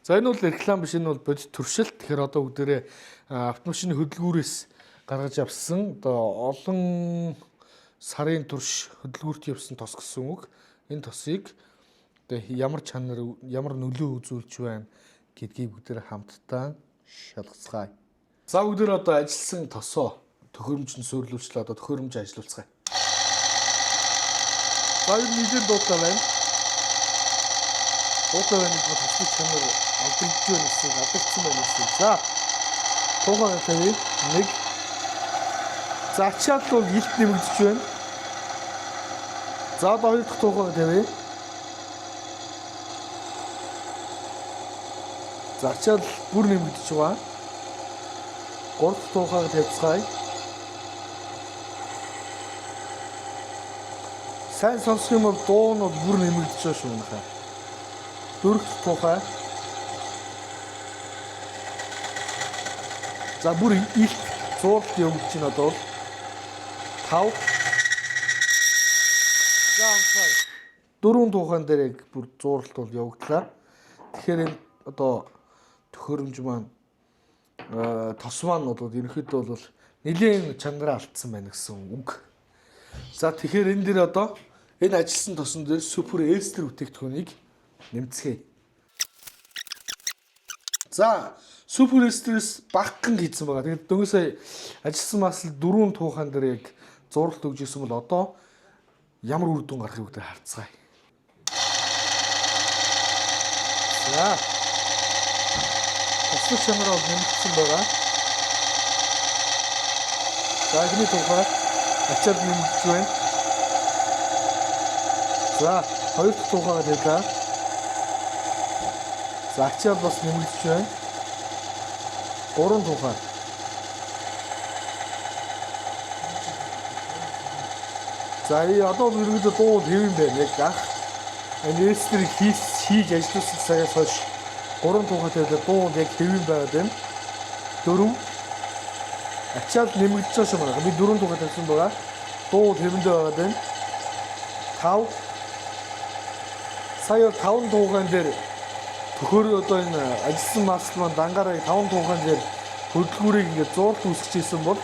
За энэ бол реклам биш, энэ бол бодит туршилт. Тэгэхээр одоо бүгдээрээ автомашины хөдөлгүүрээс гаргаж авсан одоо олон сарын турш хөдөлгүүрт явсан тос гэсэн үг. Энэ тосыг одоо ямар чанар, ямар нөлөө үзүүлж байна гэдгийг бүгдээрээ хамтдаа шалгацгаая. За бүгдээрээ одоо ажилласан тосоо төхөөрөмж нь суйрлуулчлаа, одоо төхөөрөмж ажиллуулцгаая. За энэ нэлээд дуутай байна. Дуутай байна гэдэг нь тосны чанар алдагдж байна гэсэн, алдагдсан байна гэсэн. За тухайн тавь нэг. За ачаал бол илт нэмэгдэж байна. За одоо хоёр дахь тухайн тавь. За ачаал бүр нэмэгдэж байгаа. Гурав дахь тухайг тавьцгаая. Сайн сонсох юм бол дуу нь бүр нэмэгдэж байгаа шүү нөхөө. Дөрөв дахь тухай. За бүр илт зуурт явагдаж байна одоо. 5. За амсаа. Дөрвөн тухайн дээр яг бүр зууралт бол явагдлаа. Тэгэхээр энэ одоо төхөөрөмж маань тос маань бол ерөнхийдөө бол нэлийн чанараа алдсан байна гэсэн үг. За тэгэхээр энэ дээр одоо энэ ажилласан тосон дээр супер эстер бүтээгдэхүүнийг нэмцгээе. За супер эстерээс багхан хийсэн байгаа. Тэгээд дөнгөсөө ажилласан масл 4 тухайн дээр яг зурлт өгж исэн бол одоо ямар үр дүн гарахыг бүгд харцгаая. За тосны чанараа нэмэгдсэн байгаа. За энэ тухай ачаал нэмэгдэж байна. За хоёр дахь тухайгаа тавьлаа. За ачаал бас нэмэгдэж байна. Гурван тухай. За одоо ерөнхийдөө дуу хэвэн байна яг ах. Энэ эстрийг хийж ажилласан цагаас хойш 3 тухай тавьлаа дуу яг хэвэн байгаад байна. 4. Ачаал нэмэгдэж байгаа юм байна. Би 4 тухай тавьсан байгаа. Дуу хэвэндээ байгаад байна. 5. Сая 5 тухайн дээр төхөөр одоо энэ ажилласан масл маань дангаараа 5 тухайн дээр хөдөлгүүрийг ингээд зуурт үүсгэжсэн бол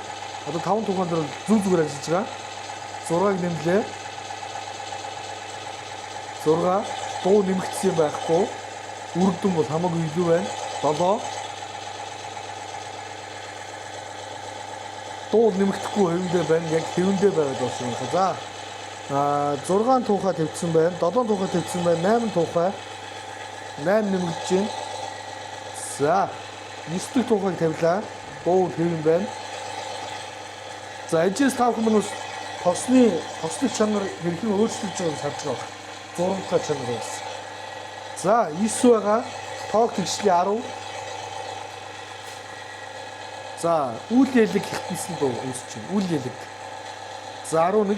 одоо 5 тухайн дээр зүг зүгээр ажиллаж байгаа. 6-ыг нэмлээ. 6 дуу нэмэгдсэн байхгүй. Үр дүн бол хамаагүй илүү байна. 7 дуу нэмэгдэхгүй хэвэндээ байна. Яг хэвэндээ байгаад байна юм байна. За 6 тухай тавьсан байна. 7 тухай тавьсан байна. 8 тухай 8 нэмэгдэж байна. За 9 дахь тухайг тавилаа. Дуу хэвэн байна. За эжээс тав хүмүүс тосны чанар хэрхэн өөрчлөж байгааг харж байгаа. 6 дахь чанар байсан. За 9 байгаа. Тоог тэгшлээ 10. За үйл ялэг ихтэнсэн дуу үүсэж байна. Үйл ялэг. За 11.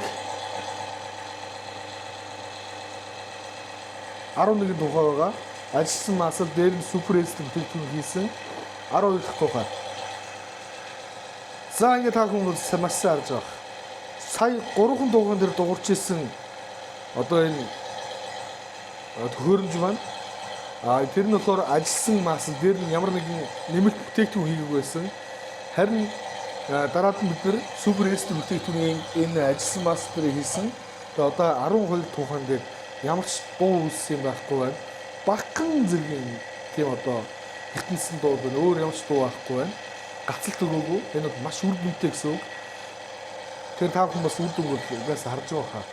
11 тухай байгаа. Ажилласан масл дээр нь супер эстер бүтээгдэхүүн хийсэн 12 дахь тухай. За ингэ та хүмүүс маш сайн харж байгаа. Сая 3 тухайн дээр дуурч исэн одоо энэ төхөөрөмж маань тэр нь болохоор ажилласан масл дээр нь ямар нэгэн нэмэлт бүтээгдэхүүн хийгээг байсан. Харин дараад нь бид нэр супер эстер бүтээгдэхүүнийг энэ ажилласан масл дээр хийсэн. Тэгээ одоо 12 тухайн дээр ямар ч дуу үүссэн юм байхгүй байна. Багхан зэргийн тийм одоо ихтэнсэн дуу байна. Өөр ямар ч дуу байхгүй байна. Гацалт өгөөгүй. Энэ бол маш үр дүнтэй гэсэн үг. Тэр та бүхэн бас үр дүнг угаас харж байгаа хаа.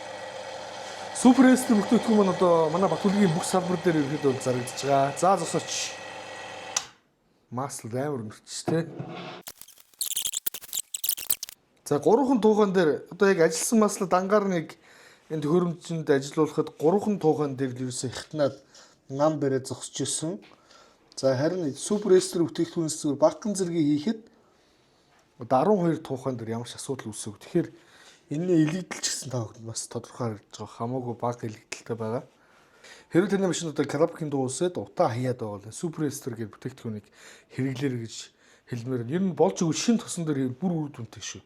Супер эстер бүтээгдэхүүн маань одоо манай Батүлгийн бүх салбар дээр ирэхэд бол зарагдаж байгаа. За зогсооч. Масл амар нэрчтэй. За 3 тухайн дээр одоо яг ажилласан масл дангаар нэг энэ төхөөрөмжөнд ажиллуулахад 3 тухайн дээр л ерөөсөө ихтнаад нам бариад зогсож ирсэн. За харин супер эстер бүтээгдэхүүнээс зүгээр багхан зэргийг хийхэд одоо 12 тухайн дээр ямар ч асуудал үүсэв. Тэгэхээр энэний илэгдэлч гэсэн та бүхэнд бас тодорхой харагдаж байгаа. Хамаагүй бага илэгдэлтэй байгаа. Хэрвээ таны машинуудаа карабкийн дуу усэд утаа хаяад байгаа бол супер эстер гэдэг бүтээгдэхүүнийг хэрэглээр гэж хэлмээр. Ер нь болж өгөх шин тосон дээр бүр үр дүнтэй шүү.